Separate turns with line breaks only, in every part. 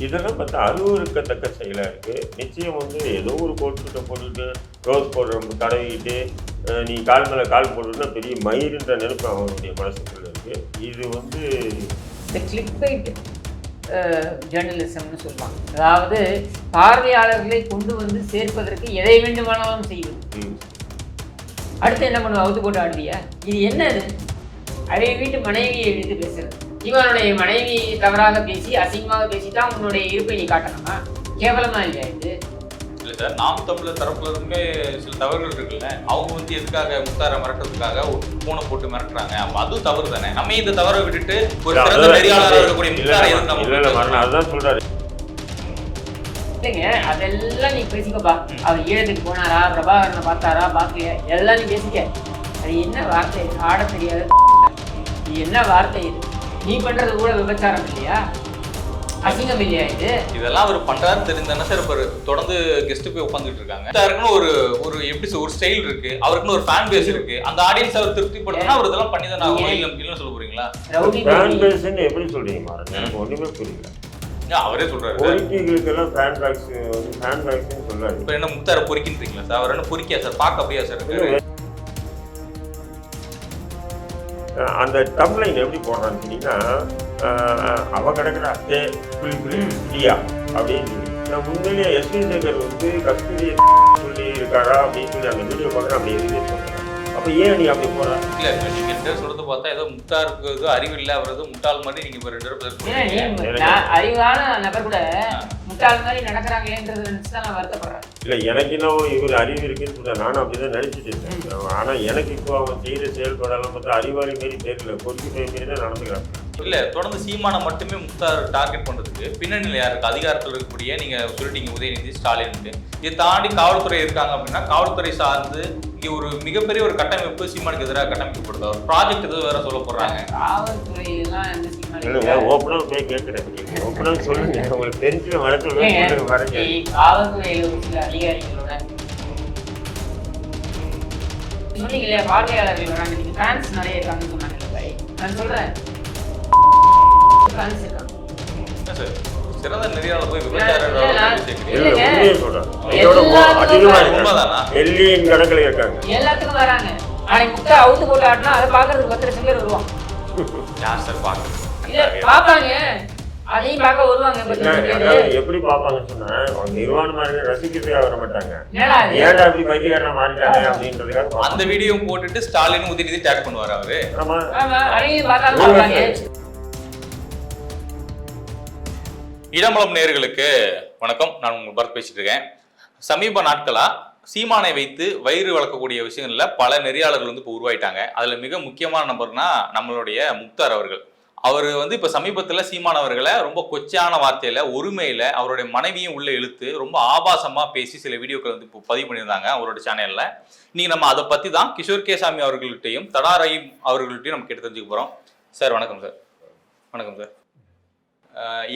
இதெல்லாம் பார்த்தா அருவருக்கத்தக்க செயலாக இருக்குது. நிச்சயம் வந்து ஏதோ ஒரு கோட் போட்டுட்டு ரோஸ் பவுடர் தடவிக்கிட்டு நீ கால் மேலே கால் போட்டுன்னா பெரிய மயிருன்ற நினைப்பு அவனுடைய மனசுக்குள்ள இருக்குது. இது வந்து
இந்த கிளிக் ஜேர்னலிசம்னு சொல்லுவாங்க. அதாவது பார்வையாளர்களை கொண்டு வந்து சேர்ப்பதற்கு எதை வேண்டுமானாலும் செய்வது. அடுத்து என்ன பண்ணுவோம்? அவுத்து போட்டு ஆடுவியா? இது என்ன? அதை வீட்டு மனைவியை எழுதி பேசுறது. இவனுடைய மனைவி தவறாக பேசி அசிங்கமாக பேசிதான் உன்னுடைய இருப்பை நீ காட்டணுமா? கேவலமா இல்லையா இது?
இல்லை சார், நாம் தமிழர் தரப்புல இருந்துமே சில தவறுகள் இருக்குல்ல. அவங்க வந்து எதுக்காக முத்தாரை மிரட்டுறதுக்காக பூனை போட்டு மிரட்டுறாங்க. அப்போ அதுவும் தவறு தானே. நம்ம இந்த தவறை விட்டுட்டு ஒரு சிறந்த நெறியாளராக இருக்கக்கூடிய முத்தாரை
அதுதான் சொல்றாரு.
இல்லைங்க, அதெல்லாம் நீ பேசிக்கப்பா. அவர் ஈழத்துக்கு போனாரா, பிரபாகரனை பார்த்தாரா, பார்க்கலையா, எல்லாம் நீ பேசிக்க. அது என்ன வார்த்தை? ஆட தெரியாது. என்ன வார்த்தை இது? நீ பண்றது கூட விபச்சாரம் இல்லையா? அசிங்கம் இல்லையா இது?
இதெல்லாம் அவர் பண்றாருன்னு தெரிந்தானே சார். இப்போ தொடர்ந்து கெஸ்ட் போய் உட்காந்துட்டு இருக்காங்க. அவருக்குன்னு ஒரு எப்படி ஒரு ஸ்டைல் இருக்கு, அவருக்குன்னு ஒரு ஃபேன் பேஸ் இருக்கு. அந்த ஆடியன்ஸ் அவர் திருப்திப்படுத்தினா அவர் இதெல்லாம் பண்ணி தான் ஆகும். இல்லைன்னு சொல்ல போறீங்களா?
ஃபேன் பேஸ்ன்னு எப்படி சொல்றீங்க? எனக்கு ஒண்ணுமே புரியல.
அவரே சொல்றாரு
பொறுக்கிகளுக்கெல்லாம் ஃபேன் பேக்ஸ் சொல்றாரு.
இப்போ என்ன முத்தாரை பொறிக்கின்றீங்களா சார்? அவர் என்ன பொறிக்கியா சார்? பார்க்க அப்படியா சார்?
அந்த டம்லைன் எப்படி போடுறான்னு சொன்னீங்கன்னா, அவ கிடக்குற அதே புலியா அப்படின்னு சொல்லி நான் முன்னாடியே எஸ்வி சேகர் வந்து கஸ்தூரி சொல்லி இருக்காரா அப்படின்னு சொல்லி அந்த வீடியோ பார்க்குறேன். அப்படி எதுவுமே சொல்றேன். அப்போ ஏன் நீ அப்படி போற?
இல்ல நீங்க என்ன சொல்றது பார்த்தா ஏதோ முட்டாருக்கு ஏதோ அறிவு இல்லை, அவர் ஏதோ முட்டாள் மாதிரி நீங்க
அறிவான நபர் கூட முட்டாள் மாதிரி நடக்கிறாங்களேன்றது நினைச்சுதான் நான் வருத்தப்படுறேன்.
இல்லை, எனக்கு இன்னும் இவர் அறிவு இருக்குன்னு சொல்ல நானும் அப்படிதான் நினைச்சிட்டு இருக்கேன். ஆனா எனக்கு இப்போ அவன் செய்யற செயல்பாடெல்லாம் பார்த்தா அறிவாளி மாரி தெரியல, பொறுக்கி போய் மாரி தான் நடந்துக்கிறான்.
இல்ல தொடர்ந்து சீமானை மட்டுமே முத்தார் டார்கெட் பண்றதுக்கு பின்னணியில் யாருக்கு அதிகாரத்தில் இருக்கக்கூடிய நீங்க சொல்லிட்டீங்க உதயநிதி ஸ்டாலின். இதை தாண்டி காவல்துறை இருக்காங்க அப்படின்னா காவல்துறை சார்ந்து இங்க ஒரு மிகப்பெரிய ஒரு கட்டமைப்பு சீமானுக்கு எதிராக கட்டமைக்கப்படுது. ஒரு ப்ராஜெக்ட் எதுவும் வேற சொல்ல போறாங்க.
காவல்துறை
ஓப்பனா போய் கேட்கிறேன். ஓப்பனா சொல்லுங்க, உங்களுக்கு தெரிஞ்ச வழக்கு வரங்க.
காவல்துறையில ஒரு சில அதிகாரிகளோட சொன்னீங்க இல்லையா, பார்வையாளர்கள் வராங்க, நீங்க ஃபேன்ஸ் நிறைய இருக்காங்கன்னு சொன்னாங்க. நான் சொல்றேன்
சிறந்த நெறியாளர் போய்
எல்லாத்துக்கும் வராங்க. நாளைக்கு முட்டை அவுத்து போட்டு ஆட்டினா அதை பாக்குறதுக்கு 10 லட்சம் பேர் வருவாங்க.
யார் சார் பாக்குறது?
பாப்பாங்க, அதையும் பார்க்க வருவாங்க.
எப்படி பாப்பாங்கன்னு சொன்னா நிர்வாணமா ரசிக்கிறதுக்காக வர மாட்டாங்க. ஏன்டா அப்படி பைத்தியக்காரனா மாறிட்டாங்க அப்படின்றதுக்காக
அந்த வீடியோ போட்டுட்டு ஸ்டாலின் உதயநிதி டேக் பண்ணுவாரு அவரு.
அதையும் பார்த்தாங்க.
இடமலம் நேயர்களுக்கு வணக்கம். நான் உங்கள் பரத் பேசிட்டு இருக்கேன். சமீப நாட்களா சீமானை வைத்து வயிறு வளர்க்கக்கூடிய விஷயங்கள்ல பல நெறியாளர்கள் வந்து இப்போ உருவாயிட்டாங்க. அதுல மிக முக்கியமான நபர்னா நம்மளுடைய முக்தார் அவர்கள். அவர் வந்து இப்போ சமீபத்தில் சீமான் அவர்களை ரொம்ப கொச்சான வார்த்தையில ஒருமையில அவருடைய மனைவியும் உள்ள இழுத்து ரொம்ப ஆபாசமா பேசி சில வீடியோக்கள் வந்து இப்போ பதிவு பண்ணியிருந்தாங்க அவரோட சேனல்ல. இன்னைக்கு நம்ம அதை பத்தி தான் கிஷோர் கே சாமி அவர்கள்ட்டையும் தடா ரஹீம் அவர்கள்ட்டையும் நம்ம கேட்டு தெரிஞ்சுக்க போறோம். சார் வணக்கம். சார் வணக்கம். சார்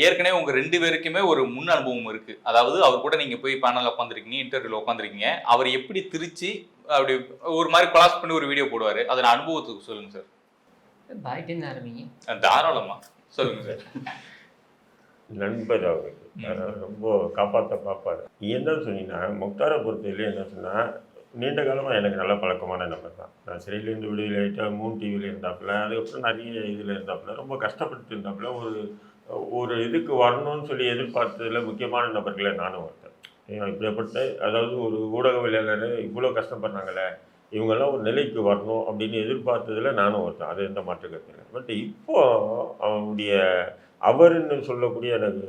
ஏற்கனவே உங்க 2 பேருக்குமே ஒரு முன் அனுபவம் இருக்கு. அதாவது அவர் கூட நீங்க போய் பேனல்ல உட்காந்துருக்கீங்க, இன்டர்வியூல உட்காந்துருக்கீங்க. அவர் எப்படி திருச்சி அப்படி ஒரு மாதிரி கிளாஸ் பண்ணி ஒரு வீடியோ போடுவாரு. அதை அனுபவத்துக்கு சொல்லுங்க சார். தாராளமா சொல்லுங்க சார்.
நண்பர் அவருக்கு ரொம்ப காப்பாற்ற பார்ப்பாரு. என்ன சொன்னீங்கன்னா முக்தாரை பொறுத்தவரையிலே என்ன சொன்னா, நீண்ட காலமாக எனக்கு நல்ல பழக்கமான நபர் தான். நான் சிறையிலேருந்து விடுதலை ஆகிட்டா 3 டிவியில் இருந்தாப்புல, அதுக்கப்புறம் நிறைய இதில் இருந்தாப்புல, ரொம்ப கஷ்டப்பட்டு இருந்தாப்புல. ஒரு இதுக்கு வரணும்னு சொல்லி எதிர்பார்த்ததில் முக்கியமான நபர்களை நானும் ஒருத்தன். இப்படிப்பட்ட அதாவது ஒரு ஊடகவியலாளர் இவ்வளோ கஷ்டப்படுறாங்களே, இவங்கெல்லாம் ஒரு நிலைக்கு வரணும் அப்படின்னு எதிர்பார்த்ததில் நானும் ஒருத்தன். அது எந்த மாற்று கருத்து இல்லை. பட் இப்போது அவனுடைய அவருன்னு சொல்லக்கூடிய எனக்கு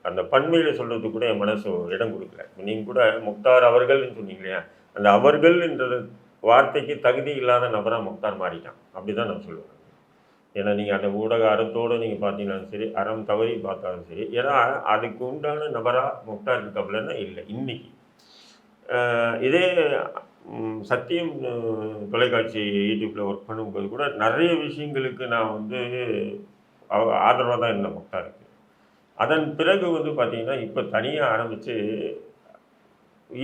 அந்த பன்மையில் சொல்கிறதுக்கு கூட என் மனசு இடம் கொடுக்கல. நீங்கள் கூட முக்தார் அவர்கள்னு சொன்னீங்க இல்லையா, அந்த அவர்கள் என்ற வார்த்தைக்கு தகுதி இல்லாத நபராக முக்தார் மாறிட்டான். அப்படி தான் நான் சொல்லுவேன். ஏன்னா நீங்கள் அந்த ஊடக அறத்தோடு நீங்கள் பார்த்தீங்கன்னாலும் சரி, அறம் தவறி பார்த்தாலும் சரி, ஏன்னா அதுக்கு உண்டான நபராக முக்தார் இருக்காப்புலன்னா இல்லை. இன்னைக்கு இதே சத்தியம் தொலைக்காட்சி யூடியூப்பில் ஒர்க் பண்ணும்போது கூட நிறைய விஷயங்களுக்கு நான் வந்து ஆதரவாக தான் இருந்தேன் முக்தாருக்கு. அதன் பிறகு வந்து பார்த்தீங்கன்னா இப்போ தனியாக ஆரம்பித்து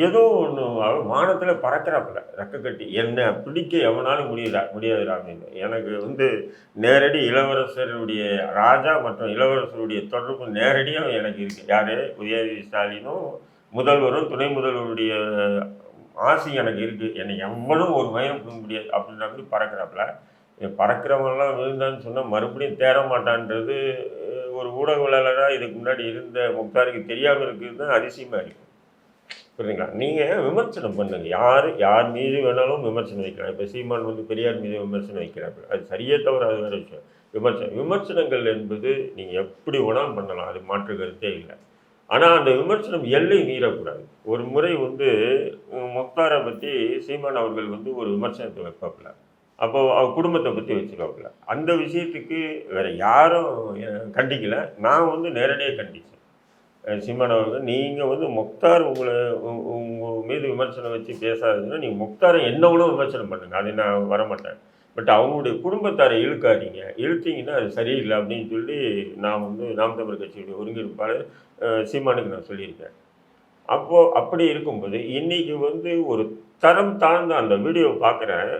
ஏதோ ஒன்று வானத்தில் பறக்கிறாப்புல ரெக்க கட்டி என்னை பிடிக்க எவனாலும் முடியாதுடா அப்படின்னு. எனக்கு வந்து நேரடி இளவரசருடைய ராஜா மற்றும் இளவரசருடைய தொடர்பு நேரடியாக எனக்கு இருக்குது. யார்? உதயநிதி ஸ்டாலினும் முதல்வரும் துணை முதல்வருடைய ஆசை எனக்கு இருக்குது. என்னை எவனும் ஒரு மயம் கொடுக்க முடியாது அப்படின்ற மாதிரி பறக்கிறாப்புல. பறக்கிறவங்களாம் விழுந்தான்னு சொன்னால் மறுபடியும் தேர மாட்டான்றது ஒரு ஊடகவியலாளராக இதுக்கு முன்னாடி இருந்த முக்தாருக்கு தெரியாமல் இருக்கிறது தான் அதிசயமாக இருக்குது. புரியுதுங்களா? நீங்கள் விமர்சனம் பண்ணுங்க, யார் மீது வேணாலும் விமர்சனம் வைக்கலாம். இப்போ சீமான் வந்து பெரியார் மீது விமர்சனம் வைக்கிறாங்க, அது சரியே தவிர அது வேறு விஷயம். விமர்சனங்கள் என்பது நீங்கள் எப்படி வேணாலும் பண்ணலாம், அது மாற்று கருத்தே இல்லை. ஆனால் அந்த விமர்சனம் எல்லை மீறக்கூடாது. ஒரு முறை வந்து முக்தாரை பற்றி சீமான் அவர்கள் வந்து ஒரு விமர்சனத்தை வைப்பாப்புல, அப்போ அவர் குடும்பத்தை பற்றி வச்சுருவாப்புல. அந்த விஷயத்துக்கு வேறு யாரும் கண்டிக்கலை, நான் வந்து நேரடியாக கண்டிச்சேன். சீமான் அவர்கள், நீங்கள் வந்து முக்தார் உங்கள் மீது விமர்சனம் வச்சு பேசாதுன்னா நீங்கள் முக்தாரை என்னவோ விமர்சனம் பண்ணுங்கள், அது நான் வரமாட்டேன். பட் அவங்களுடைய குடும்பத்தாரை இழுக்காதீங்க, இழுத்தீங்கன்னா அது சரியில்லை அப்படின்னு சொல்லி நான் வந்து நாம் தமிழர் கட்சியுடைய ஒருங்கிணைப்பாளர் சீமானுக்கு நான் சொல்லியிருக்கேன். அப்போது அப்படி இருக்கும்போது இன்றைக்கி வந்து ஒரு தரம் தாழ்ந்த அந்த வீடியோவை பார்க்குறேன்,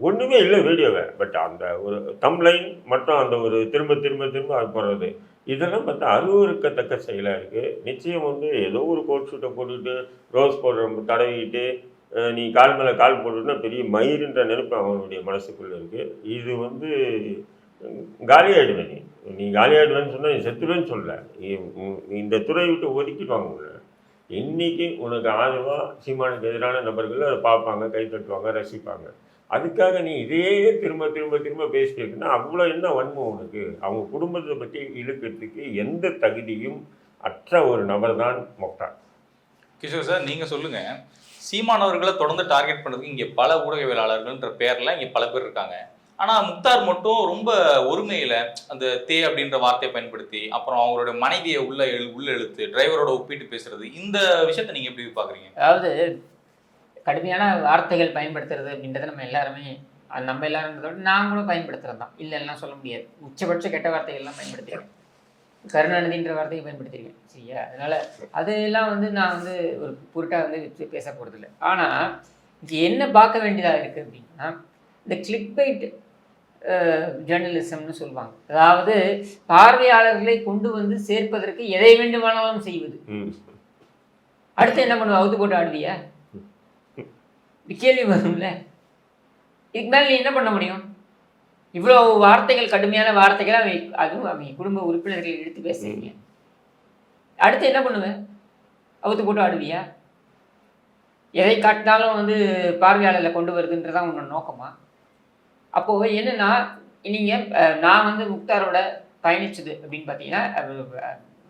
ஒன்றுமே இல்லை வீடியோவை, பட் அந்த ஒரு தம்ப்லைன் மற்றும் அந்த ஒரு திரும்ப திரும்ப திரும்ப அது போடுறது, இதெல்லாம் பார்த்தா அருவருக்கத்தக்க செயலாக இருக்குது. நிச்சயம் வந்து ஏதோ ஒரு கோட் ஷூட்டை போட்டுக்கிட்டு ரோஸ் பவுடரை தடவிக்கிட்டு நீ கால் மேலே கால் போட்டுன்னா பெரிய மயிருன்ற நினைப்பு அவனுடைய மனசுக்குள்ளே இருக்குது. இது வந்து காலியாகிடுவேன். நீ காலியாகிடுவேன்னு சொன்னால் நீ செத்துவேன்னு சொல்ல, இந்த துறையை விட்டு ஒதுக்கிடுவாங்க. இன்றைக்கி உனக்கு ஆதரவாக சீமானுக்கு எதிரான நபர்கள் அதை பார்ப்பாங்க, கை தட்டுவாங்க, ரசிப்பாங்க. அதுக்காக நீ இதையே திரும்ப திரும்ப திரும்ப பேசிட்டு இருக்குன்னா அவ்வளோ என்ன வன்மம் உனக்கு? அவங்க குடும்பத்தை பற்றி இழுக்கிறதுக்கு எந்த தகுதியும் அற்ற ஒரு நபர் தான் முக்தார்.
கிஷோர் சார், நீங்கள் சொல்லுங்கள், சீமானவர்களை தொடர்ந்து டார்கெட் பண்ணுறதுக்கு இங்கே பல ஊடகவியலாளர்கள்ன்ற பேரில் இங்கே பல பேர் இருக்காங்க. ஆனால் முக்தார் மட்டும் ரொம்ப ஒருமையில் அந்த தே அப்படின்ற வார்த்தையை பயன்படுத்தி, அப்புறம் அவங்களோட மனைவியை உள்ள இழுத்து டிரைவரோட ஒப்பிட்டு பேசுறது, இந்த விஷயத்தை நீங்கள் எப்படி பார்க்குறீங்க?
அதாவது கடுமையான வார்த்தைகள் பயன்படுத்துறது அப்படின்றத நம்ம எல்லாரும் நான் கூட பயன்படுத்துறது தான், இல்லைன்னா சொல்ல முடியாது. உச்சபட்ச கெட்ட வார்த்தைகள்லாம் பயன்படுத்திடுவேன், கருணாநிதின்ற வார்த்தையை பயன்படுத்திடுவேன், சரியா? அதனால் அதையெல்லாம் வந்து நான் வந்து ஒரு பொருட்டாக வந்து பேச போகிறதில்ல. ஆனால் இங்கே என்ன பார்க்க வேண்டியதாக இருக்குது அப்படின்னா, இந்த கிளிக் பைட் ஜேர்னலிசம்னு சொல்லுவாங்க. அதாவது பார்வையாளர்களை கொண்டு வந்து சேர்ப்பதற்கு எதை வேண்டுமானாலும் செய்வது. அடுத்து என்ன பண்ணுவ? அவுத்து போட்டு ஆடுவியா? கேள்வி வரும்ல. இதுக்கு மேலே நீ என்ன பண்ண முடியும்? இவ்வளோ வார்த்தைகள், கடுமையான வார்த்தைகள் அதுவும் அவங்க குடும்ப உறுப்பினர்கள் எடுத்து பேசுறீங்க. அடுத்து என்ன பண்ணுவேன்? அவுத்து போட்டு ஆடுவியா? எதை காட்டினாலும் வந்து பார்வையாளர்களை கொண்டு வருதுன்றதான் உன்னோட நோக்கமா? அப்போது என்னென்னா, நீங்கள் நான் வந்து முக்தாரோட பயணிச்சது அப்படின்னு பார்த்தீங்கன்னா,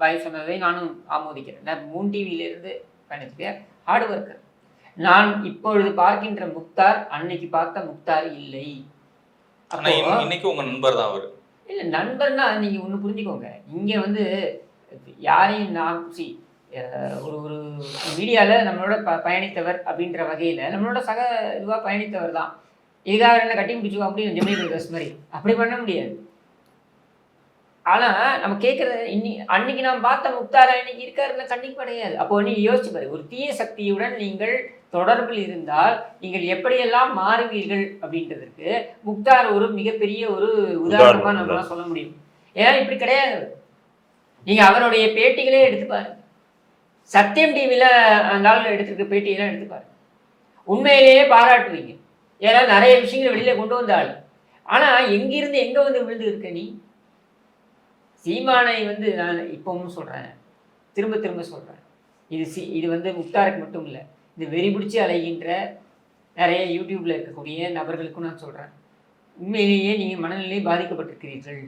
வாய் சொன்னதை நானும் ஆமோதிக்கிறேன். நான் மூன் டிவியிலேருந்து பயணிச்சிருக்கேன், ஹார்ட் ஒர்க்கர். நான் இப்பொழுது பார்க்கின்ற முக்தார் அன்னைக்கு பார்த்த முக்தார் இல்லை.
இன்னைக்கு உங்க நண்பர் தான் அவர்.
இல்லை, நண்பர்னா நீங்கள் ஒன்று புரிஞ்சுக்கோங்க. இங்கே வந்து யாரையும் நான் ஒரு ஒரு மீடியாவில் நம்மளோட பயணித்தவர் அப்படின்ற வகையில் நம்மளோட சக இதுவாக பயணித்தவர் தான். இதுக்காக என்ன கட்டி பிடிச்சுக்கோ அப்படின்னு ஜெமினி பிரதர்ஸ் மாதிரி அப்படி பண்ண முடியாது. ஆனால் நம்ம கேட்குறது அன்னைக்கு நான் பார்த்த முக்தாரா இன்னைக்கு இருக்காருன்னு கண்டிப்பாக கிடையாது. அப்போ நீங்கள் யோசிச்சு பாரு, ஒரு தீய சக்தியுடன் நீங்கள் தொடர்பில் இருந்தால் நீங்கள் எப்படியெல்லாம் மாறுவீர்கள் அப்படின்றதுக்கு முக்தார் ஒரு மிகப்பெரிய ஒரு உதாரணமாக நம்மளால சொல்ல முடியும். ஏன்னா இப்படி கிடையாது. நீங்கள் அவருடைய பேட்டிகளே எடுத்து பாருங்க, சத்தியம் டிவியில் அந்த ஆள் எடுத்துருக்க பேட்டியெல்லாம் எடுத்து பாருங்க, உண்மையிலேயே பாராட்டுவீங்க. ஏன்னா நிறைய விஷயங்களை வெளியில் கொண்டு வந்த ஆள். ஆனால் எங்கிருந்து எங்கே வந்து விழுந்து இருக்க நீ? சீமானை வந்து நான் இப்பவும் சொல்கிறேன், திரும்ப திரும்ப சொல்கிறேன், இது வந்து முக்தாருக்கு மட்டும் இல்லை, இது வெறி பிடிச்சி அலைகின்ற நிறைய யூடியூப்பில் இருக்கக்கூடிய நபர்களுக்கும் நான் சொல்கிறேன். உண்மையிலேயே நீங்கள் மனநிலை பாதிக்கப்பட்டிருக்கிறீர்கள்.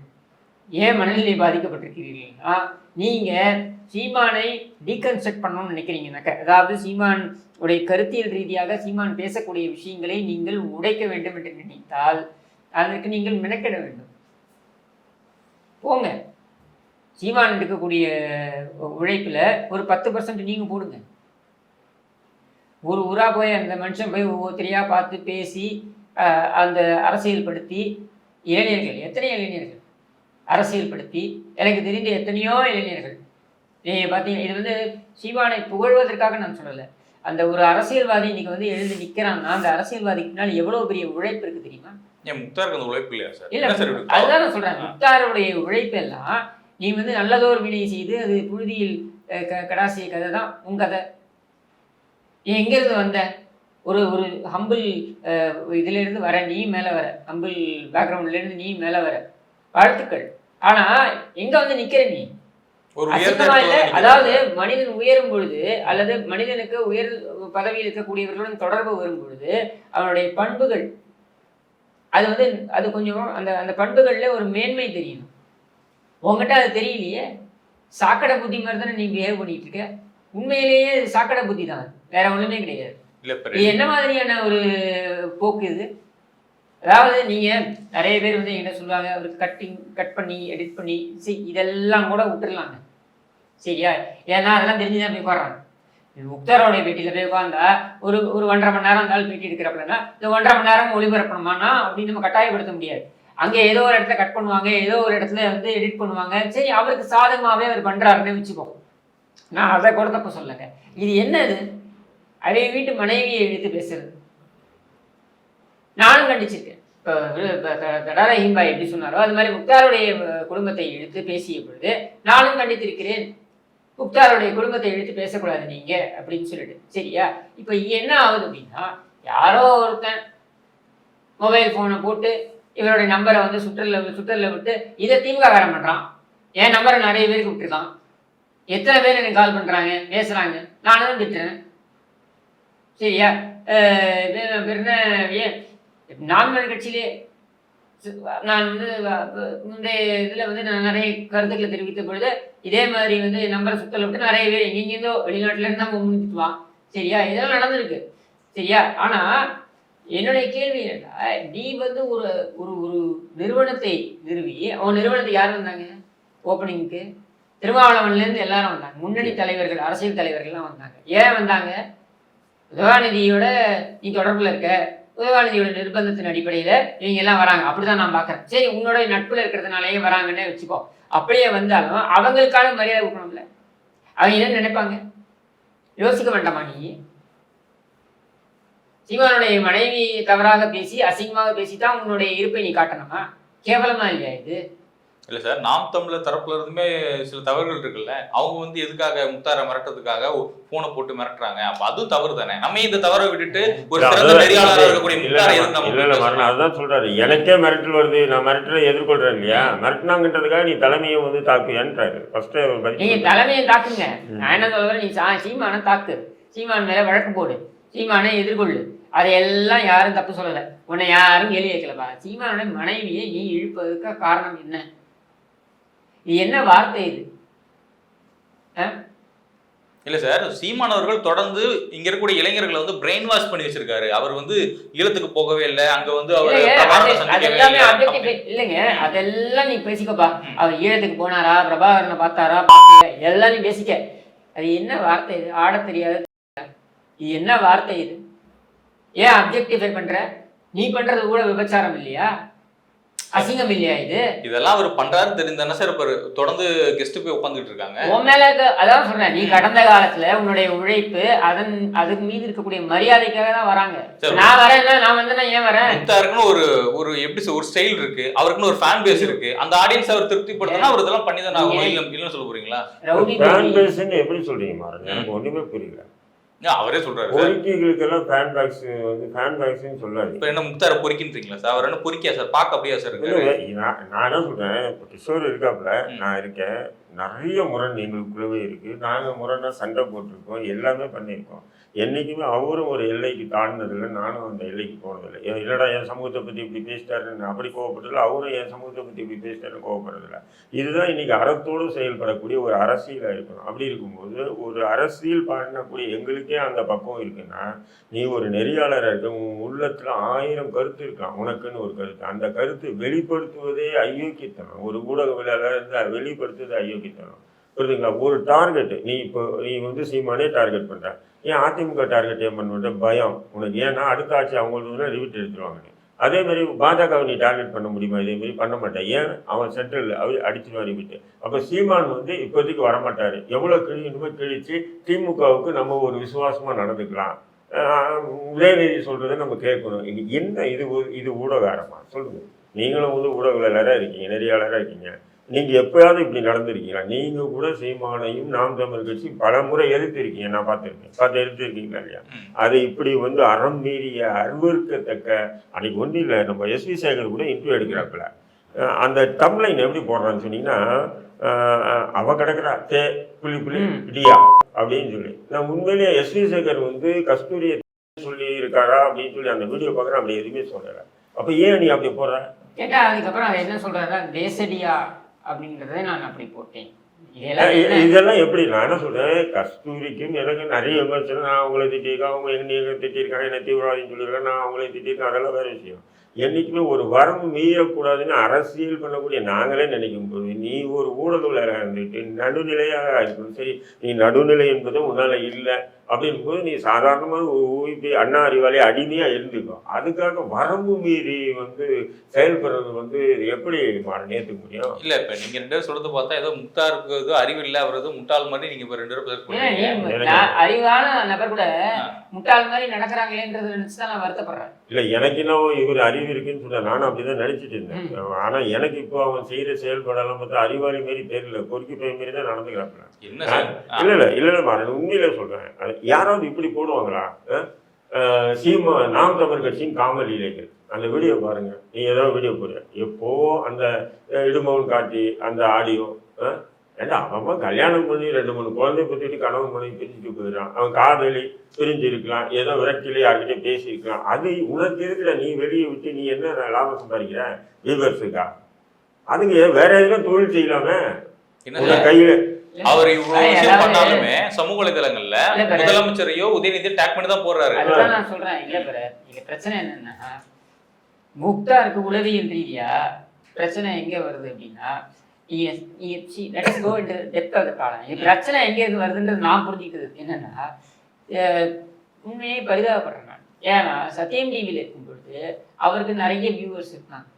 ஏன் மனநிலை பாதிக்கப்பட்டிருக்கிறீர்கள்னா, நீங்கள் சீமானை டீகன்ஸ்ட்ரக்ட் பண்ணணும்னு நினைக்கிறீங்கனாக்க, அதாவது சீமான் உடைய கருத்தியல் ரீதியாக சீமான் பேசக்கூடிய விஷயங்களை நீங்கள் உடைக்க வேண்டும் என்று நினைத்தால் அதற்கு நீங்கள் மெனக்கிட வேண்டும். போங்க, சீமான் எடுக்கக்கூடிய உழைப்பில் ஒரு 10% நீங்கள் போடுங்க. ஒரு ஊராக போய் அந்த மனுஷன் போய் ஒவ்வொருத்தரையாக பார்த்து பேசி அந்த அரசியல்படுத்தி இளைஞர்கள், எத்தனை இளைஞர்கள் அரசியல்படுத்தி, எனக்கு தெரிந்த எத்தனையோ இளைஞர்கள் நீங்கள் பார்த்தீங்கன்னா, இது வந்து சீமானை புகழ்வதற்காக நான் சொல்லலை, அந்த ஒரு அரசியல்வாதி இன்னைக்கு வந்து எழுந்து நிக்கிறான்னா அந்த அரசியல்வாதிக்கு பின்னாடி எவ்வளவு பெரிய உழைப்பு இருக்கு தெரியுமா?
ஏன் முக்தாருக்கு அந்த உழைப்பு இல்லையா சார்?
இல்ல
சார்
அதுதான் நான் சொல்றேன். முக்தாருடைய உழைப்பெல்லாம் நீ வந்து நல்லதோர் வினை செய்து அது புழுதியில் கடாசிய கதை தான் உன் கதை. நீ எங்கிருந்து வந்த? ஒரு ஒரு ஹம்பிள் இதுல இருந்து வர, நீ மேல வர, ஹம்பிள் பேக்ரவுண்ட்ல இருந்து நீ மேல வர, வாழ்த்துக்கள். ஆனா எங்க வந்து நிக்கிற நீ? அசிங்கமா இல்ல? அதாவது மனிதன் உயரும் பொழுது அல்லது மனிதனுக்கு உயர் பதவியில் இருக்கக்கூடியவர்களுடன் தொடர்பு வரும் பொழுது அவனுடைய பண்புகள் அது வந்து அது கொஞ்சம் அந்த அந்த பண்புகள்ல ஒரு மேன்மை தெரியணும். உங்ககிட்ட அது தெரியலையே. சாக்கடை புத்தி மாதிரி தானே நீ பிஹேவ் பண்ணிட்டு இருக்க. உண்மையிலேயே சாக்கடை புத்தி தான், வேற ஒண்ணுமே கிடையாது. இது என்ன மாதிரியான ஒரு போக்கு இது? அதாவது நீங்க நிறைய பேர் வந்து என்ன சொல்லுவாங்க, அவருக்கு கட் பண்ணி எடிட் பண்ணி இதெல்லாம் கூட விட்டுடலாங்க, சரியா? ஏன்னா அதெல்லாம் தெரிஞ்சுதான் போய் உட்காடுறாங்க. முக்தாரோடைய பேட்டியில போய் உட்காந்தா ஒரு 1.5 மணி நேரம் இருந்தாலும் பேட்டி எடுக்கிறப்பலன்னா இந்த 1.5 மணி நேரம் ஒளிபரப்பணுமானா அப்படின்னு நம்ம கட்டாயப்படுத்த முடியாது. அங்கே ஏதோ ஒரு இடத்துல கட் பண்ணுவாங்க, ஏதோ ஒரு இடத்துல வந்து எடிட் பண்ணுவாங்க. சரி, அவருக்கு சாதகமாகவே அவர் பண்ணுறாருன்னு வச்சுப்போம். நான் அதை கூட தப்பு சொல்லுங்க. இது என்னது? அதை வீட்டு மனைவியை எடுத்து பேசுறது. நானும் கண்டிச்சிருக்கேன். இப்போ தடார ஹிம்பாய் எப்படி சொன்னாரோ அது மாதிரி முக்தாருடைய குடும்பத்தை இழுத்து பேசிய பொழுது நானும் கண்டித்திருக்கிறேன். முக்தாருடைய குடும்பத்தை இழுத்து பேசக்கூடாது நீங்க அப்படின்னு சொல்லிட்டு, சரியா? இப்போ என்ன ஆகுது அப்படின்னா, யாரோ ஒருத்தன் மொபைல் ஃபோனை போட்டு இவருடைய நம்பரை வந்து சுற்றலில் விட்டு இதை திமுககாரன் பண்ணுறான். என் நம்பரை நிறைய பேருக்கு விட்டுருக்கான். எத்தனை பேர் எனக்கு கால் பண்ணுறாங்க, பேசுகிறாங்க, நானும் தான் திட்டுறேன், சரியா? ஏன் நான்மன் கட்சியிலே நான் வந்து முந்தைய இதில் வந்து நான் நிறைய கருத்துக்களை தெரிவித்த பொழுது இதே மாதிரி வந்து நம்பரை சுற்றலை விட்டு நிறைய பேர் எங்கெங்கேருந்தோ வெளிநாட்டிலேருந்து தான் முடிச்சுட்டுவான், சரியா? இதெல்லாம் நடந்திருக்கு, சரியா? ஆனால் என்னுடைய கேள்வி என்னன்னா, நீ வந்து ஒரு ஒரு ஒரு நிறுவனத்தை நிறுவி, அவன் நிறுவனத்தை யார் வந்தாங்க ஓப்பனிங்க்கு? திருமாவளவன்லேருந்து எல்லாரும் வந்தாங்க. முன்னணி தலைவர்கள், அரசியல் தலைவர்கள்லாம் வந்தாங்க. ஏன் வந்தாங்க? உதயநிதியோட நீ தொடர்பில் இருக்க, உதயநிதியோட நிர்பந்தத்தின் அடிப்படையில் இவங்க எல்லாம் வராங்க, அப்படிதான் நான் பார்க்குறேன். சரி, உன்னோட நட்பில் இருக்கிறதுனாலேயே வராங்கன்னே வச்சுக்கோ. அப்படியே வந்தாலும் அவங்களுக்கான மரியாதை கொடுக்கணும்ல. அவங்க என்ன நினைப்பாங்க யோசிக்க வேண்டாமா? நீ சீமானுடைய மனைவி தவறாக பேசி அசிங்கமாக பேசித்தான் உன்னுடைய இருப்பை நீ காட்டணுமா? கேவலமா இல்லையா இது?
இல்ல சார், நாம் தமிழர் தரப்புல இருந்துமே சில தவறுகள் இருக்குல்ல. அவங்க வந்து எதுக்காக முக்தாரை மிரட்டுறதுக்காக போனை போட்டு மிரட்டுறாங்க. அப்ப அதுவும் தவறு தானே. நம்ம இந்த தவறை விட்டுட்டு ஒரு சிறந்த நெறியாளராக இருக்கக்கூடிய முக்தாரை
அதுதான் சொல்றாரு. எனக்கே மிரட்டல் வருது, நான் மிரட்டலை எதிர்கொள்றேன் இல்லையா? மிரட்டினாங்கன்றதுக்காக நீ தலைமையை வந்து தாக்குயான்றாரு. ஃபர்ஸ்ட்
நீங்க தலைமையை தாக்குங்க. நான் என்ன சொல்றேன், நீ சீமானை தாக்கு, சீமான் மேல வழக்கு போடு, சீமானை எதிர்கொள்ளு. அதையெல்லாம் யாரும் தப்பு சொல்லலை, உன்னை யாரும் கேள்வி கேட்கலப்பா. சீமானுடைய மனைவியை நீ இழுப்பதற்கு காரணம் என்ன? இது என்ன வார்த்தை இது?
இல்ல சார், சீமானவர்கள் தொடர்ந்து இங்க இருக்கக்கூடிய இளைஞர்களை வந்து பிரெயின் வாஷ் பண்ணி வச்சிருக்காரு. அவர் வந்து ஈழத்துக்கு போகவே இல்லை, அங்க வந்து அவர்
இல்லைங்க. அதெல்லாம் நீ பேசிக்கப்பா. அவர் ஈழத்துக்கு போனாரா, பிரபாகரனை பார்த்தாரா, எல்லாம் நீ பேசிக்க. அது என்ன வார்த்தை இது? ஆட தெரியாது. இது என்ன வார்த்தை இது? ஏன் அப்ஜெக்டிஃபை பண்ற? நீ பண்றது கூட விபச்சாரம் இல்லையா? அசிங்கம் இல்லையா இது? இதெல்லாம் அவர் பண்றாரு தெரிந்தானே சார் இப்ப தொடர்ந்து கெஸ்ட் போய் உட்காந்துட்டு இருக்காங்க. உன் மேல அதான் சொல்றேன், நீ கடந்த காலத்துல உன்னுடைய உழைப்பு அதுக்கு மீது இருக்கக்கூடிய மரியாதைக்காக தான் வராங்க. நான் வரேன்னா நான் வந்தேன்னா ஏன் வரேன்? முக்தாருக்குன்னு ஒரு எப்படி ஒரு ஸ்டைல் இருக்கு, அவருக்குன்னு ஒரு ஃபேன் பேஸ் இருக்கு. அந்த ஆடியன்ஸ் அவர் திருப்திப்படுத்தினா அவர் இதெல்லாம் பண்ணி தான் ஆகணும். இல்லைன்னு சொல்ல போறீங்களா?
ஃபேன் பேஸ்ன்னு எப்படி சொல்றீங்க மாறன்? எனக்கு ஒண்ணுமே புரியல.
அவரே சொல்றாரு
பொறுக்கிகளுக்கெல்லாம் ஃபேன் பேக்ஸ் வந்து ஃபேன் பேக்ஸ்ன்னு சொல்லாது.
இப்போ என்ன முக்தாரை பொறுக்கின்றீங்களா சார்? அவர் என்ன பொறுக்கியா சார்? பார்க்க அப்படியா சார் இருக்கு?
நான் என்ன சொல்றேன், இப்போ கிஷோர் இருக்காப்புல, நான் இருக்கேன், நிறைய முரண் எங்களுக்குள்ளவே இருக்கு. நாங்கள் முரணா சண்டை போட்டிருக்கோம், எல்லாமே பண்ணியிருக்கோம். என்றைக்குமே அவரும் ஒரு எல்லைக்கு தாண்டினதில்லை, நானும் அந்த எல்லைக்கு போனதில்லை. இல்லைடா என் சமூகத்தை பற்றி இப்படி பேசிட்டாருன்னு அப்படி கோவப்பட்டதில்லை, அவரும் என் சமூகத்தை பற்றி இப்படி பேசிட்டாருன்னு கோவப்படுறதில்லை. இதுதான் இன்னைக்கு அறத்தோடு செயல்படக்கூடிய ஒரு அரசியலாக இருக்கணும். அப்படி இருக்கும்போது ஒரு அரசியல் பண்ணக்கூடிய எங்களுக்கே அந்த பக்கம் இருக்குன்னா, நீ ஒரு நெறியாளராக இருக்க, உன் உள்ளத்தில் 1000 கருத்து இருக்கலாம், உனக்குன்னு ஒரு கருத்து. அந்த கருத்து வெளிப்படுத்துவதே அயோக்கியத்தனம். ஒரு ஊடகவியலாளர் இருந்தால் வெளிப்படுத்துவதே அயோக்கியத்தனம். புரியுதுங்களா? ஒரு டார்கெட்டு நீ வந்து சீமானே டார்கெட் பண்ணுற, ஏன் அதிமுக டார்கெட் ஏன் பண்ணுற? பயம் உனக்கு. ஏன்னா அடுத்த ஆட்சி அவங்களுக்கு ரிவிட் எடுத்துருவாங்க. அதே மாதிரி பாஜகவை நீ டார்கெட் பண்ண முடியுமா? இதே மாதிரி பண்ண மாட்டேன். ஏன்? அவன் சென்ட்ரல் அடிச்சு அறிவிட்டு. அப்போ சீமான் வந்து இப்போதைக்கு வரமாட்டார். எவ்வளோ கிழியணுமோ கிழிச்சு திமுகவுக்கு நம்ம ஒரு விசுவாசமாக நடந்துக்கலாம். உதயநிதி சொல்கிறத நம்ம கேட்கணும். இது என்ன? இது ஊடகாரமா? சொல்லுங்கள். நீங்களும் வந்து ஊடகவியலாளராக இருக்கீங்க, நெறியாளராக இருக்கீங்க. நீங்கள் எப்போயாவது இப்படி நடந்திருக்கீங்களா? நீங்கள் கூட சீமானையும் நாம் தமிழ் கட்சி பல முறை எதிர்த்திருக்கீங்க. நான் பார்த்துருக்கேன். எதிர்த்திருக்கீங்களா இல்லையா? அதை இப்படி வந்து அறம் மீறிய அருவருக்கத்தக்க அன்னைக்கு ஒன்றும் இல்லை. நம்ம எஸ்வி சேகர் கூட இன்டர்வியூ எடுக்கிறாப்புல அந்த டம்லைன் எப்படி போடுறான்னு சொன்னீங்கன்னா, அவ கிடக்குறா புள்ளி இடியா அப்படின்னு சொல்லி. நான் உண்மையிலேயே எஸ்வி சேகர் வந்து கஸ்தூரியை சொல்லி இருக்காரா அப்படின்னு சொல்லி அந்த வீடியோ பார்க்குறேன். அப்படி எதுவுமே சொல்லலை. அப்போ ஏன் நீ அப்படி போடுற
கேட்டா? அதுக்கப்புறம் அவர் என்ன சொல்றாருன்னா, தேசடியா அப்படிங்கிறத நான் அப்படி போட்டேன்.
இதெல்லாம் எப்படி? நான் என்ன சொல்றேன், கஸ்தூரிக்கும் எனக்கு நிறைய விமர்சனம். நான் அவங்கள திட்டிருக்கேன், அவங்க எங்க திட்டிருக்காங்க, என்ன தீவிரவாதின்னு சொல்லியிருக்கேன், நான் அவங்களே திட்டிருக்கேன். அதெல்லாம் வேற விஷயம். என்றைக்குமே ஒரு வரம்பு மீறக்கூடாதுன்னு அரசியல் பண்ணக்கூடிய நாங்களே நினைக்கும் போது, நீ ஒரு ஊடகவியலாளராக இருந்துட்டு நடுநிலையாக இருக்கணும். சரி, நீ நடுநிலை என்பது உன்னால இல்லை அப்படின் போது நீ சாதாரணமாக இப்படி அண்ணா அறிவாலே அடிமையாக இருந்துக்கும். அதுக்காக வரம்பு மீறி வந்து செயல்படுறது வந்து எப்படி ஏற்றுக்க முடியும்?
இல்லை, இப்போ நீங்கள் 2 பேரும் சொல்றது பார்த்தா ஏதோ முக்தாருக்கு ஏதோ அறிவு இல்லை, அவர் ஏதோ முட்டாள் மாதிரி நீங்கள் இப்போ 2 பேரும்
அறிவான நபர் கூட முட்டாள் மாதிரி நடக்கிறாங்களேன்றது நினைச்சு தான் நான் வருத்தப்படுறேன்.
இல்லை, எனக்கு இன்னும் இவர் அறிவு இருக்குன்னு சொன்ன நானும் அப்படிதான் நினைச்சிட்டு இருந்தேன். ஆனால் எனக்கு இப்போ அவன் செய்கிற செயல்பாடெல்லாம் பார்த்தா அறிவாளி மாரி தெரியல, பொறுக்கி போய் மாரி தான் நடந்துக்கிறாப்புல. இல்லை மாறன் உண்மையிலே சொல்கிறேன். யாராவது இப்படி போடுவாங்களா? நாம் தமிழ் கட்சியின் காமல் இலைகள் அந்த வீடியோ பாருங்க. நீ ஏதாவது வீடியோ போடுற எப்போ அந்த இடுமவன் காட்டி அந்த ஆடியோ ஏன்னா அவன் கல்யாணம் பண்ணி 2-3 குழந்தை பற்றிட்டு கணவன் பண்ணி பிரிஞ்சுட்டு போயிடறான். அவன் காதலி பிரிஞ்சு இருக்கலாம், ஏதோ விரக்தியிலே யார்கிட்ட பேசியிருக்கலாம். அது உனக்கு இருக்கிற நீ வெளியே விட்டு நீ என்ன லாபம் சம்பாதிக்கிற? வியூவர்ஸுக்கா? அதுங்க வேற எதுவும் தொழில் செய்யலாமே கையில.
அவர் இவ்வளவு விஷயம் பண்ணாலுமே சமூக வலைதளங்கள்ல முதலமைச்சரையோ உதயநிதியோ டேக் பண்ணி தான் போடுறாரு.
அதுதான் நான் சொல்றேன். இல்ல இங்க பிரச்சனை என்னன்னா, முக்தாருக்கு உளவியல் ரீதியா பிரச்சனை எங்க வருது அப்படின்னா, பிரச்சனை எங்க இருந்து வருதுன்றது நான் புரிஞ்சுக்கிறது என்னன்னா, உண்மையே பரிதாபப்படுறேன் நான். ஏன்னா சத்தியம் டிவியில் இருக்கும் பொழுது அவருக்கு நிறைய வியூவர்ஸ் இருக்காங்க.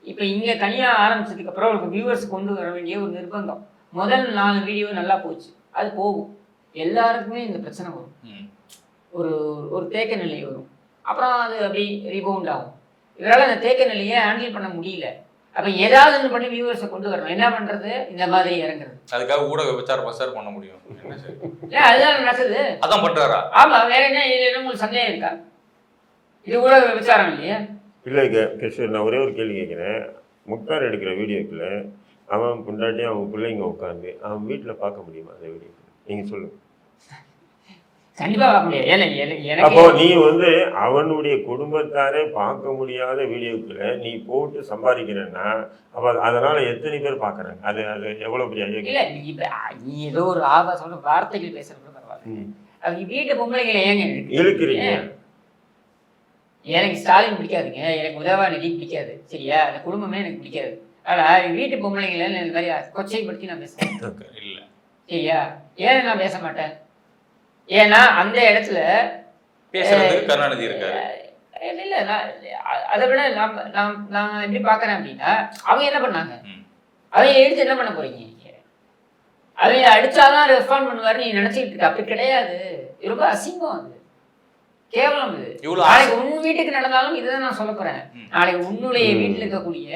இப்ப இங்க தனியா ஆரம்பிச்சதுக்கு அப்புறம் அவருக்கு வியூவர்ஸ் கொண்டு வர வேண்டிய ஒரு நிர்பந்தம். முதல் 4 வீடியோ நல்லா போச்சு, அது போகும். எல்லாருக்குமே இந்த பிரச்சனை வரும், ஒரு தேக்க நிலை வரும். அப்புறம் அது அப்படி ரீபவுண்ட் ஆகும். இவரால் அந்த தேக்க நிலையை ஹேண்டில் பண்ண முடியல. அப்போ ஏதாவது ஒன்று பண்ணி வியூவர்ஸை கொண்டு வரணும். என்ன பண்ணுறது? இந்த மாதிரி இறங்குறது.
அதுக்காக ஊடக விசாரம் பண்ண முடியும்.
அதுதான் நடக்குது.
அதான் பண்ணுறாரா?
ஆமாம். வேற என்ன? இதில் என்ன உங்களுக்கு சந்தேகம் இருக்கா? இது ஊடக விசாரம் இல்லையா?
இல்லை கிருஷ்ணன், நான் ஒரே ஒரு கேள்வி கேட்குறேன். முக்தார் எடுக்கிற வீடியோக்குள்ள அவன் பொண்டாட்டி அவன் பிள்ளைங்க உட்காந்து அவன் வீட்டில் பார்க்க முடியுமா அந்த வீடியோ? நீங்கள் சொல்லுங்கள்.
கண்டிப்பாக பார்க்க முடியாது.
அப்போ நீ வந்து அவனுடைய குடும்பத்தாரே பார்க்க முடியாத வீடியோக்குள்ள நீ போட்டு சம்பாதிக்கிறேன்னா அப்போ அதனால எத்தனை பேர் பார்க்குறாங்க? அது எவ்வளோ பெரிய?
இல்லை, நீ ஏதோ ஒரு ஆபாசமான வார்த்தைகள் பேசுறது பரவாயில்ல. அவங்க வீட்டு பொம்பளைங்களை ஏங்க
இழுக்கிறீங்க?
எனக்கு ஸ்டாலின் பிடிக்காதுங்க, எனக்கு உதயநிதி பிடிக்காது, சரியா? அந்த குடும்பமே எனக்கு பிடிக்காது. ஆனால் வீட்டு பொம்பளைங்களை இந்த மாதிரி கொச்சைப்படுத்தி நான் பேசுறேன்
இல்லை,
சரியா? ஏன் நான் பேச மாட்டேன்? ஏன்னா அந்த இடத்துல
பேசுறதுக்கு கருணாநிதி இருக்காரு.
இல்லை, அதை விட நான் எப்படி பார்க்குறேன் அப்படின்னா, அவங்க என்ன பண்ணாங்க? அவங்க எடுத்து என்ன பண்ண போறீங்க? அவங்க அடிச்சாதான் ரெஸ்பாண்ட் பண்ணுவாரு நீ நினைச்சிட்டு இருக்க. அப்படி கிடையாது. ரொம்ப அசிங்கம், அது கேவலம். இது நாளைக்கு உன் வீட்டுக்கு நடந்தாலும் இதுதான் நான் சொல்ல போறேன். நாளைக்கு உன்னுடைய வீட்டில் இருக்கக்கூடிய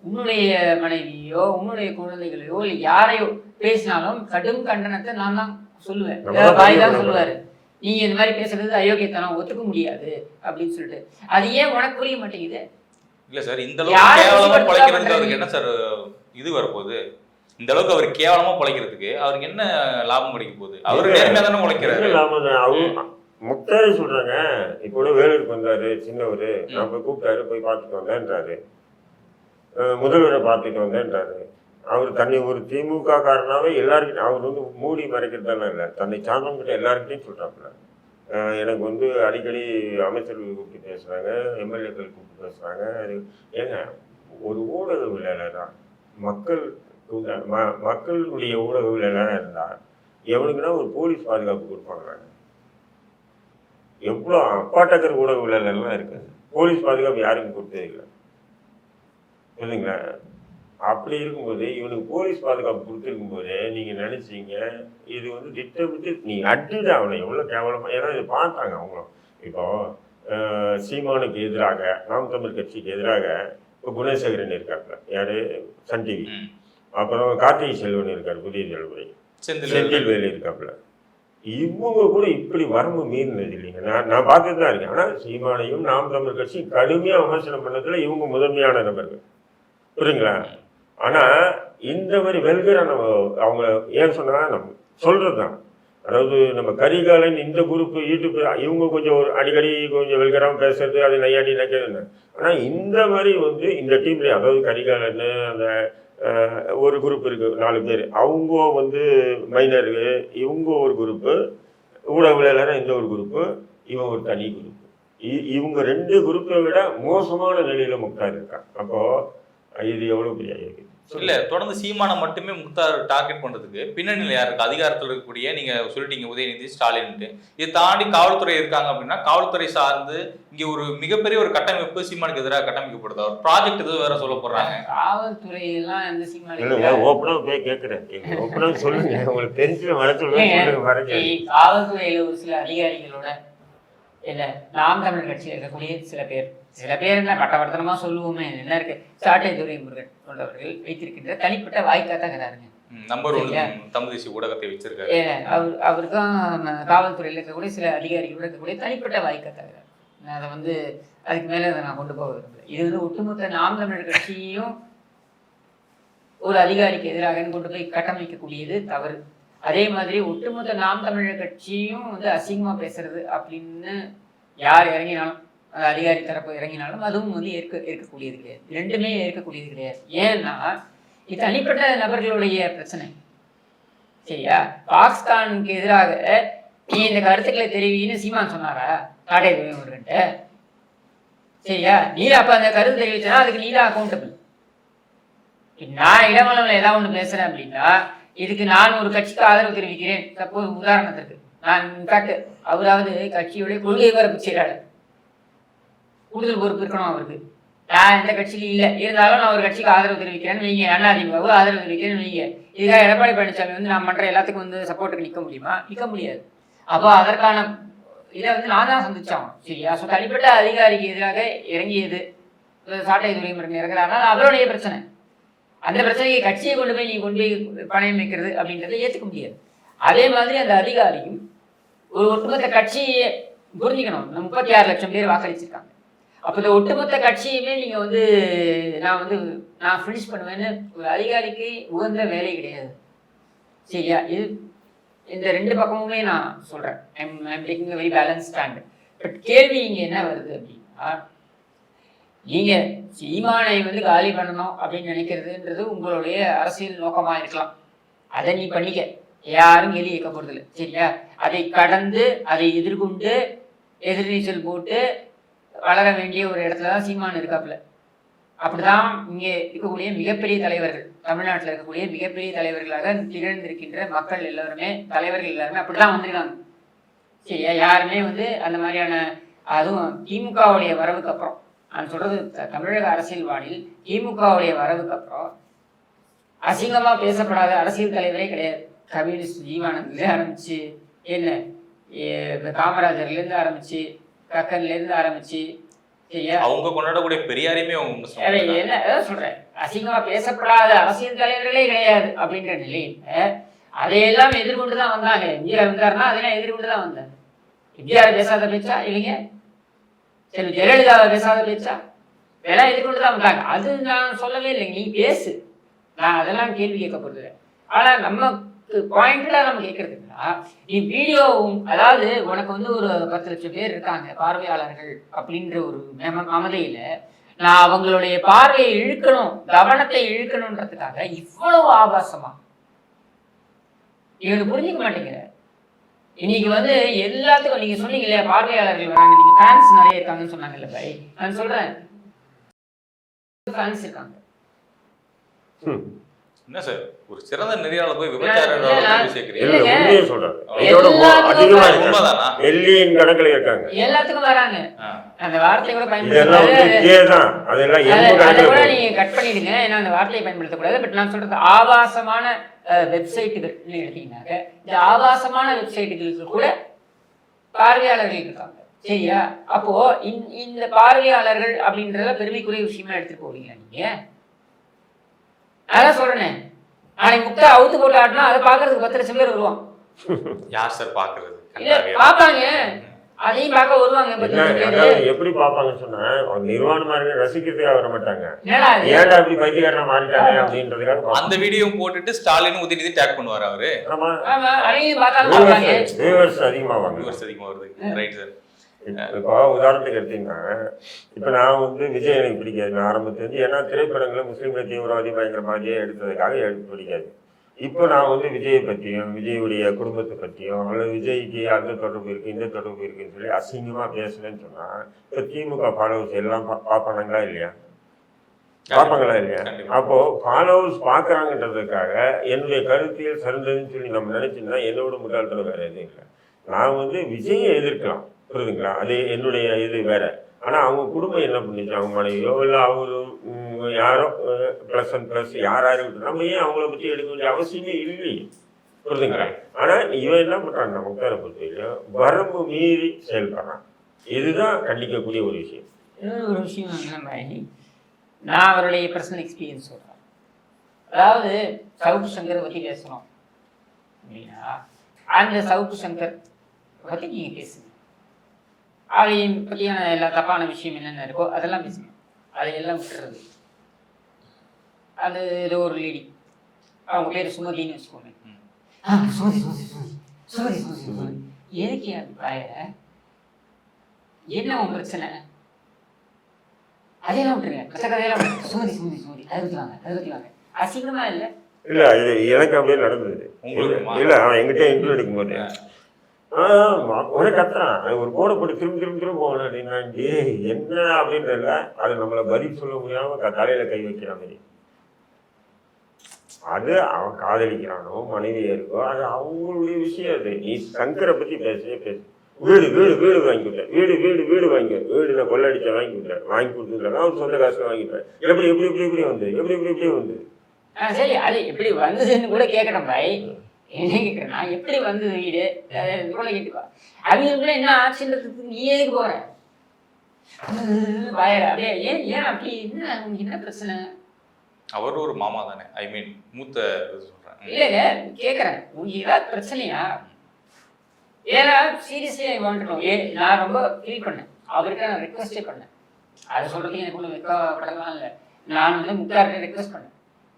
உன்னுடைய மனைவியோ உன்னுடைய குழந்தைகளையோ இல்லை யாரையோ பேசினாலும் கடும் கண்டனத்தை நான் தான் சொல்லுவேன். பாய் தான் சொல்லுவாரு, நீங்க இந்த மாதிரி பேசுறது அயோக்கியத்தனம், ஒத்துக்க முடியாது அப்படின்னு சொல்லிட்டு. அது ஏன் உனக்கு புரிய மாட்டேங்குது?
இல்ல சார், இந்த அளவுக்கு கேவலமா பழைக்கிறதுக்கு அவருக்கு என்ன சார் இது வரப்போகுது? இந்த அளவுக்கு அவர் கேவலமா பழைக்கிறதுக்கு அவருக்கு என்ன லாபம் கிடைக்க போகுது? அவரு நேர்மையா தானே உழைக்கிறாரு.
முக்தாரி சொல்றாங்க. இப்போ வேலூருக்கு வந்தாரு சின்னவர், நான் போய் கூப்பிட்டாரு, போய் பார்த்துட்டு வந்தேன்றாரு. முதல்வரை பார்த்துட்டு வந்தேன்றாரு. அவர் ஒரு திமுக காரனாவே எல்லாருக்கிட்டையும் அவர் வந்து மூடி மறைக்கிறதெல்லாம் இல்லை, தன்னை சார்ந்தவங்கிட்ட எல்லாருக்கிட்டையும் சொல்றாப்புல. எனக்கு வந்து அடிக்கடி அமைச்சர்கள் கூப்பிட்டு பேசுறாங்க, எம்எல்ஏக்கள் கூப்பிட்டு பேசுறாங்க. ஏங்க, ஒரு ஊடகவியலாளராக மக்களுடைய ஊடகவியலாளராக இருந்தால் எவனுக்குன்னா ஒரு போலீஸ் பாதுகாப்பு கொடுப்பாங்க. எவ்வளோ அப்பாட்டக்கர் ஊடகவியலாளர்லாம் இருக்குது. போலீஸ் பாதுகாப்பு யாருக்கும் கொடுத்ததே இல்லை. புரியுதுங்களா? அப்படி இருக்கும்போது இவனுக்கு போலீஸ் பாதுகாப்பு கொடுத்துருக்கும் போதே நீங்கள் நினச்சிங்க இது வந்து திட்டமிட்டு நீ அடிட அவனை எவ்வளோ கேவலமாக. ஏன்னா இதை பார்த்தாங்க அவங்களும். இப்போ சீமானுக்கு எதிராக நாம் தமிழ் கட்சிக்கு எதிராக இப்போ குணசேகரன் இருக்காப்புல, யார், சன் டிவி. அப்புறம் கார்த்திகை செல்வன் இருக்கார், புதிய தலைமுறை, செந்தில் வேலு இருக்காப்புல. இவங்க கூட இப்படி வரம்பு மீறினது இல்லைங்க. நான் பார்த்துட்டு தான் இருக்கேன். ஆனால் சீமானையும் நாம் தமிழ் கட்சி கடுமையாக விமர்சனம் பண்ணதில் இவங்க முதன்மையான நபர்கள். புரியுங்களா? ஆனால் இந்த மாதிரி வெல்கரான அவங்க ஏன் சொன்னால் நம்ம சொல்கிறது தான். அதாவது நம்ம கரிகாலன் இந்த குரூப் யூடியூப் இவங்க கொஞ்சம் ஒரு அடிக்கடி கொஞ்சம் வெல்கராக பேசுறது, அது நையாடி நினைக்கிறது. ஆனால் இந்த மாதிரி வந்து இந்த டீம்லேயே, அதாவது கரிகாலன் அந்த ஒரு குரூப் இருக்குது 4 பேர், அவங்க வந்து மைனரு, இவங்க ஒரு குரூப்பு, ஊடகவியலாளர் இந்த ஒரு குரூப்பு, இவன் ஒரு தனி குரூப்பு. இவங்க 2 குரூப்பை விட மோசமான நிலையில் முக்தார் இருக்கான். அப்போது இது எவ்வளோ பெரிய இருக்குது
இல்ல. தொடர்ந்து சீமானை மட்டுமே முக்தார் டார்கெட் பண்றதுக்கு பின்னணியில் யார் இருக்கு? அதிகாரத்தில் இருக்கக்கூடிய, நீங்க சொல்லிட்டீங்க உதயநிதி ஸ்டாலின். இதை தாண்டி காவல்துறை இருக்காங்க அப்படின்னா காவல்துறை சார்ந்து இங்க ஒரு மிகப்பெரிய ஒரு கட்டமைப்பு சீமானுக்கு எதிராக கட்டமைக்கப்படுது. ஒரு ப்ராஜெக்ட் எதுவும் வேற சொல்ல போறாங்க.
காவல்துறை எல்லாம் எந்த சீமானு
ஓப்பனாக போய் கேட்குறேன், ஓப்பனாக சொல்லுங்க, உங்களுக்கு தெரிஞ்சு வர சொல்லுங்க.
காவல்துறையில ஒரு சில அதிகாரிகளோட இல்லை நாம் தமிழர் கட்சியில் இருக்கக்கூடிய சில பேர் என்ன பட்டவர்த்தனமாக சொல்லுவோமே என்ன இருக்கு, சாட்டை துரைமுருகன் போன்றவர்கள் வைத்திருக்கின்ற தனிப்பட்ட வாய்க்காத்தாகிறாருங்க.
நம்பர் 1 தமிழ் தேசிய ஊடகத்தை வச்சிருக்காரு.
அவருக்கும் காவல்துறையில் இருக்கக்கூடிய சில அதிகாரிகளோட இருக்கக்கூடிய தனிப்பட்ட வாய்க்காத்தாகிறார். நான் அதை வந்து அதுக்கு மேலே அதை நான் கொண்டு போக விரும்பல. இது வந்து ஒட்டுமொத்த நாம் தமிழர் கட்சியும் ஒரு அதிகாரிக்கு எதிராக கொண்டு போய் கட்டமைக்கக்கூடியது தவறு. அதே மாதிரி ஒட்டுமொத்த நாம் தமிழர் கட்சியும் வந்து அசிங்கமாக பேசுறது அப்படின்னு யார் இறங்கினாலும், அதிகாரி தரப்பு இறங்கினாலும் அதுவும் வந்து ஏற்கக்கூடியது கிடையாது. 2மே ஏற்கக்கூடியது கிடையாது. ஏன்னா இது தனிப்பட்ட நபர்களுடைய பிரச்சனை. சரியா? பாகிஸ்தானுக்கு எதிராக நீ இந்த கருத்துக்களை தெரிவின்னு சீமான் சொன்னாரா காடை துரைமுருகன்ட்ட? சரியா? நீ அப்ப அந்த கருத்து தெரிவிச்சனா அதுக்கு நீதான் அக்கௌண்டபிள். நான் இடமளவில் ஏதாவது ஒன்று பேசுறேன் அப்படின்னா இதுக்கு நான் ஒரு கட்சிக்கு ஆதரவு தெரிவிக்கிறேன். சப்போஸ் உதாரணத்திற்கு நான் இன்ஃபேக்ட் அவராவது கட்சியுடைய கொள்கை பரப்பு செயலாளர், கூடுதல் பொறுப்பு இருக்கணும் அவருக்கு. நான் எந்த கட்சியிலும் இல்லை, இருந்தாலும் நான் ஒரு கட்சிக்கு ஆதரவு தெரிவிக்கிறேன்னு வைங்க, அதிமுக ஆதரவு தெரிவிக்கிறேன்னு வைங்க. இதுக்காக எடப்பாடி பழனிசாமி வந்து நான் மற்ற எல்லாத்துக்கும் வந்து சப்போர்ட்டுக்கு நிற்க முடியுமா? நிற்க முடியாது. அப்போ அதற்கான இதை வந்து நான் தான் சந்திச்சான். சரியா? ஸோ தனிப்பட்ட அதிகாரிக்கு எதிராக இறங்கியது சாட்டை துரைமுருகன் இறங்குறாருனா அவருடைய பிரச்சனை. அந்த பிரச்சனையை கட்சியை கொண்டு போய் பணயம் வைக்கிறது அப்படின்றத ஏற்றுக்க முடியாது. அதே மாதிரி அந்த அதிகாரியும் ஒரு ஒட்டுமொத்த கட்சியை புரிஞ்சுக்கணும். 36 லட்சம் பேர் வாக்களிச்சிருக்காங்க. அப்போ இந்த ஒட்டுமொத்த கட்சியுமே நீங்கள் வந்து நான் ஃபினிஷ் பண்ணுவேன்னு ஒரு அதிகாரிக்கு உகந்த வேலை கிடையாது. சரியா? இது இந்த 2 பக்கமுமே நான் சொல்கிறேன். I'm taking very balance stand. But கேள்வி இங்கே என்ன வருது அப்படின்னா, நீங்கள் சீமானை வந்து காலி பண்ணணும் அப்படின்னு நினைக்கிறதுன்றது உங்களுடைய அரசியல் நோக்கமாக இருக்கலாம். அதை நீ பண்ணிக்க, யாரும் கேள்வி கேட்க போகிறது இல்லை. சரியா? அதை கடந்து அதை எதிர்கொண்டு எதிர்நீச்சல் போட்டு வளர வேண்டிய ஒரு இடத்துல தான் சீமான் இருக்காப்புல. அப்படிதான் இங்கே இருக்கக்கூடிய மிகப்பெரிய தலைவர்கள், தமிழ்நாட்டில் இருக்கக்கூடிய மிகப்பெரிய தலைவர்களாக திகழ்ந்திருக்கின்ற மக்கள் எல்லாருமே, தலைவர்கள் எல்லாருமே அப்படிதான் வந்திருக்காங்க. சரியா? யாருமே வந்து அந்த மாதிரியான, அதுவும் திமுகவுடைய வரவுக்கு அப்புறம், நான் சொல்றது தமிழக அரசியல் வானில் திமுகவுடைய வரவுக்கு அப்புறம் அசிங்கமாக பேசப்படாத அரசியல் தலைவரே கிடையாது. கம்யூனிஸ்ட் ஜீவானந்த்லேருந்து ஆரம்பிச்சு, என்ன காமராஜர்லேருந்து ஆரம்பிச்சு, கக்கன்லேருந்து ஆரம்பிச்சு, சரியா,
அவங்க கொண்டாடக்கூடிய பெரியாரையுமே அவங்க
என்ன சொல்றேன், அசிங்கமா பேசப்படாத அரசியல் தலைவர்களே கிடையாது அப்படின்ற நிலையில அதையெல்லாம் எதிர்கொண்டு தான் வந்தாங்க. எம்ஜிஆர் வந்தாருன்னா அதெல்லாம் எதிர்கொண்டு தான் வந்தாங்க. எம்ஜிஆர் பேசாத பேச்சா இவங்க, சரி ஜெயலலிதாவை பேசாத பேச்சா இதெல்லாம் எதிர்கொண்டு தான் வந்தாங்க. அது நான் சொல்லவே இல்லைங்க, நீ பேசு, நான் அதெல்லாம் கேள்வி கேட்க போறது. ஆனா நமக்கு பாயிண்ட்ல நம்ம கேட்கறதுன்னா, நீ வீடியோ, அதாவது உனக்கு வந்து ஒரு 10 லட்சம் பேர் இருக்காங்க பார்வையாளர்கள் அப்படின்ற ஒரு மமதையில நான் அவங்களுடைய பார்வையை இழுக்கணும், கவனத்தை இழுக்கணும்ன்றதுக்காக இவ்வளவு ஆபாசமா இவனுக்கு புரிஞ்சுக்க மாட்டேங்கிற. இன்னைக்கு வந்து எல்லாத்துக்கும் நீங்க சொன்னீங்க இல்லையா, பார்வையாளர்கள் வராங்க, நீங்க ஃபேன்ஸ் நிறைய இருக்காங்கன்னு சொன்னாங்கல்ல பாய், நான் சொல்றேன் ஃபேன்ஸ் இருக்காங்க.
என்ன சார் ஒரு சிறந்த நெறியாளர் போய் விபச்சாரம் சேர்க்கிறீங்க?
இல்ல உண்மையை சொல்றாரு. இதோட அதிகமா இருக்காங்க.
உண்மைதானா?
மில்லியன் கணக்குல இருக்காங்க.
எல்லாத்துக்கும் வராங்க. அந்த வார்த்தையை கூட
இதெல்லாம் வந்து கேதான். அதெல்லாம் எந்த
அதை
கணக்குல
கூட
போகுது?
நீங்க கட் பண்ணிடுங்க. ஏன்னா அந்த வார்த்தையை பயன்படுத்தக்கூடாது. பட் நான் சொல்றது ஆபாசமான வெப்சைட்டுகள் எடுத்தீங்கன்னாக்க இந்த ஆபாசமான வெப்சைட்டுகளுக்கு கூட பார்வையாளர்கள் இருக்காங்க. சரியா? அப்போ இந்த பார்வையாளர்கள் அப்படின்றத பெருமைக்குரிய விஷயமா எடுத்துட்டு போவீங்களா நீங்க? அதான் சொல்றேன். நாளைக்கு முக்தா அவுத்து போட்டு ஆட்டினா அதை பாக்குறதுக்கு 10 லட்சம் பேர் வருவான்.
யார் சார் பாக்குறது?
இல்ல பாப்பாங்க, அதையும் பார்க்க வருவாங்க. 10 லட்சம் பேரு.
அதாவது எப்படி பார்ப்பாங்கன்னு சொன்னா அவங்க நிர்வாணமா இருக்க ரசிக்கிறதுக்காக வர மாட்டாங்க.
என்னடா இது?
ஏன்டா அப்படி பைத்தியக்காரனா மாறிட்டாங்க அப்படின்றதுக்காக பார்ப்பாங்க.
அந்த வீடியோவும் போட்டுட்டு ஸ்டாலின் உதயநிதி டேக் பண்ணுவாரு அவரு.
ஆமா.
ஆமா, அதையும் பார்த்தாலும் பார்ப்பாங்க.
வியூவர்ஸ் அதிகமாவாங்க.
வியூவர்ஸ் அதிகமா வருது. Right sir.
இப்போ உதாரணத்துக்கு எடுத்தீங்கன்னா இப்போ நான் வந்து விஜய் எனக்கு பிடிக்காது. நான் ஆரம்பத்துலேருந்து ஏன்னா திரைப்படங்களை முஸ்லீம்களை தீவிரவாதி பயங்கரவாதியே எடுத்ததுக்காக எனக்கு பிடிக்காது. இப்போ நான் வந்து விஜயை பற்றியும் விஜயுடைய குடும்பத்தை பற்றியும் அல்லது விஜய்க்கு அந்த தொடர்பு இருக்குது இந்த தொடர்பு இருக்குன்னு சொல்லி அசிங்கமாக பேசுனேன்னு சொன்னால் இப்போ திமுக ஃபாலோவர்ஸ் எல்லாம் பார்ப்பானுங்களா இல்லையா? பார்ப்பாங்களா இல்லையா? அப்போ ஃபாலோவர்ஸ் பார்க்குறாங்கன்றதுக்காக என்னுடைய கருத்தியல் சிறந்ததுன்னு சொல்லி நம்ம நினைச்சோம்னா என்னோட முட்டாள்தனம் வேற எதுவும் இல்லை. நான் வந்து விஜயை எதிர்க்கலாம், புரியுதுங்களா? அது என்னுடைய இது வேற. ஆனால் அவங்க குடும்பம் என்ன பண்ணிச்சு, அவங்க மனைவியோ இல்லை அவரும் யாரோ ப்ளஸ் அண்ட் ப்ளஸ் யாரும் நம்ம ஏன் அவங்கள பற்றி எடுக்க வேண்டிய அவசியமே இல்லையே, புரியுதுங்களா? ஆனால் இவன் என்ன பண்ணுறான், நம்ம முக்தாரை பொறுத்தவரைக்கும் வரம்பு மீறி செயல்படுறான். இதுதான் கண்டிக்கக்கூடிய ஒரு விஷயம்.
ஒரு விஷயம் நான் அவருடைய பர்சனல் எக்ஸ்பீரியன்ஸ் சொல்கிறேன். அதாவது சவுக்கு சங்கரை பற்றி பேசுகிறோம் அப்படின்னா அந்த சவுக்கு சங்கர் பற்றி நீங்கள் பேசுங்க. அதை பற்றியான எல்லா தப்பான விஷயம் என்னென்ன இருக்கோ அதெல்லாம் பேசுங்க. அதையெல்லாம் விட்டுறது. அது ஏதோ ஒரு லேடி, அவங்க பேர் சுமதின்னு வச்சுக்கோங்க. சுமதி எதுக்கு அது பாயற, என்ன உன் பிரச்சனை? அதையெல்லாம் விட்டுருங்க. கஷ்ட கதையெல்லாம் சுமதி அதை பற்றி வாங்க. அசிங்கமா இல்லை?
இல்லை, இது எனக்கு அப்படியே நடந்தது. இல்லை, அவன் எங்கிட்ட இன்டர்வியூ எடுக்கும்போது உடனே கத்துறான். ஒரு கோடை போட்டு திரும்ப போகணும் அப்படின்னா என்ன அப்படின்றல அது நம்மளை பதில் சொல்ல முடியாம தலையில கை வைக்கிற மாதிரி. அது அவன் காதலிக்கிறானோ மனைவியா இருக்கோ அது அவங்களுடைய விஷயம். அது நீ சங்கரை பத்தி பேசு. வீடு வாங்கி கொடுத்தேன், வீடு வாங்கி வீடுல கொள்ளடிச்ச வாங்கி கொடுத்துருக்காங்க. அவர் சொந்த காசுல வாங்கிட்டேன். எப்படி வந்து
சரி, அது எப்படி வந்ததுன்னு கூட கேட்கணும் பாய். என்ன கேட்குறேன், நான் எப்படி வந்தது வீடு கூட கேட்டுப்பா. அவங்களுக்குள்ள என்ன ஆச்சுன்றதுக்கு நீ எதுக்கு போற பாயற? அப்படியே ஏன் அப்படி என்ன பிரச்சனை?
அவர் ஒரு மாமா தானே, ஐ மீன் மூத்த சொல்றேன்.
இல்லைங்க கேட்குறேன், உங்களுக்கு ஏதாவது பிரச்சனையா? ஏன்னா seriously I want to know. நான் ரொம்ப ஃபீல் பண்ணேன், அவர்கிட்ட நான் ரெக்வஸ்டே பண்ணேன். அதை சொல்றதுக்கு எனக்கு ஒன்றும் வெட்கப்படலாம் இல்லை. நான் வந்து முக்தார்கிட்ட ரெக்வஸ்ட் பண்ணேன்,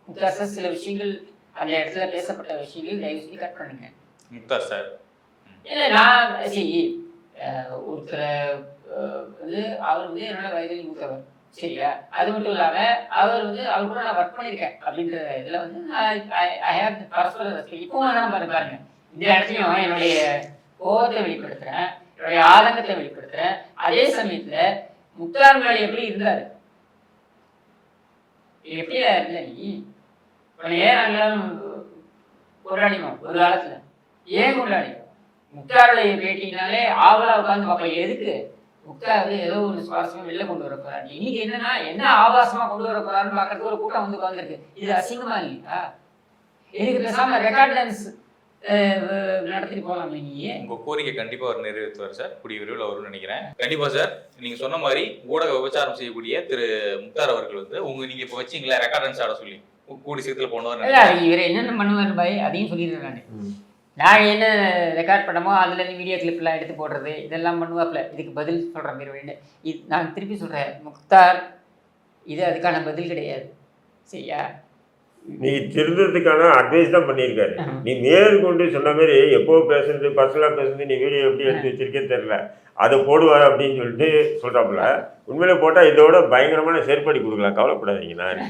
முக்தார் சார் சில விஷயங்கள் அந்த இடத்துல பேசப்பட்ட விஷயங்கள் தயவு செஞ்சு கட் பண்ணுங்க.
முக்தார் சார்
இல்லை நான் சரி ஒருத்தர் வந்து அவர் வந்து என்னோட வயதில் மூத்தவர், சரியா? அது மட்டும் இல்லாமல் அவர் வந்து அவர் கூட நான் ஒர்க் பண்ணியிருக்கேன் அப்படின்ற இதில் வந்து ஐ ஹேவ் பரஸ்பர ரெஸ்பெக்ட். இப்போவும் நான் பாருங்க இந்த இடத்துலையும் என்னுடைய கோபத்தை வெளிப்படுத்துகிறேன், என்னுடைய ஆதங்கத்தை வெளிப்படுத்துகிறேன். அதே சமயத்தில் முக்தார் மேலே எப்படி இருந்தார், எப்படியா இல்லை நீ ஏன் நாங்களும் கொண்டாடினோம் ஒரு காலத்துல? ஏன் கொண்டாடினோம்? முக்தாருடைய பேட்டினாலே ஆவலா உட்காந்து பார்ப்போம். எதுக்கு? முக்தார் வந்து ஏதோ ஒரு சுவாரஸ்யமா வெளில கொண்டு வர போறாரு. இன்னைக்கு என்னன்னா என்ன ஆபாசமா கொண்டு வர போறாருன்னு பார்க்கறதுக்கு ஒரு கூட்டம் வந்து உட்காந்துருக்கு. இது அசிங்கமா இல்லையா? எனக்கு பேசாம ரெக்கார்ட் டான்ஸ் நடத்திட்டு போகலாம். நீங்க
உங்க கோரிக்கை கண்டிப்பா அவர் நிறைவேற்றுவார் சார், கூடிய விரைவில் வரும்னு நினைக்கிறேன். கண்டிப்பா சார். நீங்க சொன்ன மாதிரி ஊடக விபச்சாரம் செய்யக்கூடிய திரு முக்தார் அவர்கள் வந்து நீங்க இப்ப வச்சீங்களா ரெக்கார்ட் டான்ஸ் ஆட சொல்லி கூடி சீக்கிரத்தில் போனவர்
இவர் என்னென்ன பண்ணுவார் பாய், அதையும் சொல்லிடுறேன். நான் என்ன ரெக்கார்ட் பண்ணமோ அதுல இருந்து வீடியோ கிளிப்லாம் எடுத்து போடுறது இதெல்லாம் பண்ணுவாப்ல. இதுக்கு பதில் சொல்ற மாதிரி வேணும். இது நான் திருப்பி சொல்றேன், முக்தார் இது அதுக்கான பதில் கிடையாது, சரியா?
நீ திருந்ததுக்கான அட்வைஸ் தான் பண்ணியிருக்காரு. நீ மேற்கொண்டு சொன்ன மாதிரி எப்போ பேசுறது பர்சனலாக பேசுறது நீ வீடியோ எப்படி எடுத்து வச்சிருக்கேன்னு தெரியல, அதை போடுவார் அப்படின்னு சொல்லிட்டு சொல்றாப்புல. உண்மையில போட்டால் இதோட பயங்கரமான செயற்படி கொடுக்கலாம், கவலைப்படாதீங்க. நான்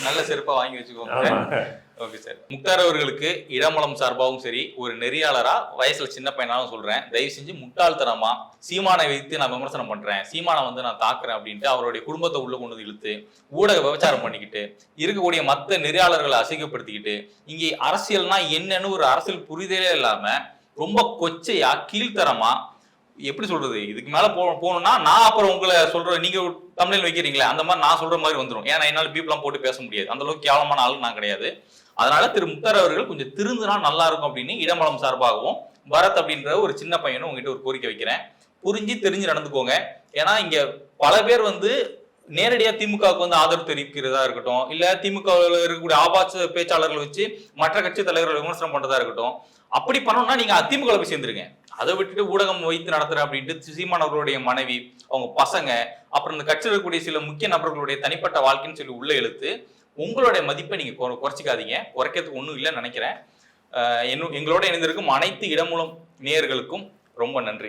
நல்ல செருப்பா வாங்கி வச்சுக்கோங்க. Okay sir. முக்தார் அவர்களுக்கு இடமலம் சார்பாகவும் சரி, ஒரு நெறியாளரா வயசுல சின்ன பையனாலும் சொல்றேன், தயவு செஞ்சு முட்டாள்தனமா சீமானை வைத்து நான் விமர்சனம் பண்றேன், சீமானை வந்து நான் தாக்குறேன் அப்படின்ட்டு அவருடைய குடும்பத்தை உள்ள கொண்டு வந்து இழுத்து ஊடக விபச்சாரம் பண்ணிக்கிட்டு இருக்கக்கூடிய மற்ற நெறியாளர்களை அசிங்கப்படுத்திக்கிட்டு இங்கே அரசியல்னா என்னன்னு ஒரு அரசியல் புரிதலே இல்லாம ரொம்ப கொச்சையா கீழ்த்தரமா, எப்படி சொல்றது, இதுக்கு மேல போகணும்னா நான் அப்புறம் உங்களை சொல்ற, நீங்க தமிழில் வைக்கிறீங்களே அந்த மாதிரி நான் சொல்ற மாதிரி வந்துடும். ஏன்னா என்னால் பீப்லாம் போட்டு பேச முடியாது, அந்த அளவுக்கு கேவலமான ஆளு நான் கிடையாது. அதனால திரு முக்தார் அவர்கள் கொஞ்சம் திருந்துனா நல்லா இருக்கும் அப்படின்னு இடமலம் சார்பாகவும் பரத் அப்படின்ற ஒரு சின்ன பையனும் உங்ககிட்ட ஒரு கோரிக்கை வைக்கிறேன். புரிஞ்சு தெரிஞ்சு நடந்துக்கோங்க. ஏன்னா இங்க பல பேர் வந்து நேரடியா திமுகவுக்கு வந்து ஆதரவு தெரிவிக்கிறதா இருக்கட்டும், இல்ல திமுகவில் இருக்கக்கூடிய ஆபாச பேச்சாளர்கள் வச்சு மற்ற கட்சி தலைவர்களை விமர்சனம் பண்றதா இருக்கட்டும், அப்படி பண்ணணும்னா நீங்க அதிமுக போய் சேர்ந்துருங்க. அதை விட்டுட்டு ஊடகம் வைத்து நடத்துற அப்படின்ட்டு சீமான் அவர்களுடைய மனைவி, அவங்க பசங்க, அப்புறம் இந்த கட்சியில் இருக்கக்கூடிய சில முக்கிய நபர்களுடைய தனிப்பட்ட வாழ்க்கைன்னு சொல்லி உள்ள இழுத்து உங்களுடைய மதிப்பை நீங்க குறைச்சிக்காதீங்க. குறைக்கிறதுக்கு ஒன்றும் இல்லைன்னு நினைக்கிறேன். எங்களோட இணைந்திருக்கும் அனைத்து இடமூலம் நேயர்களுக்கும் ரொம்ப நன்றி.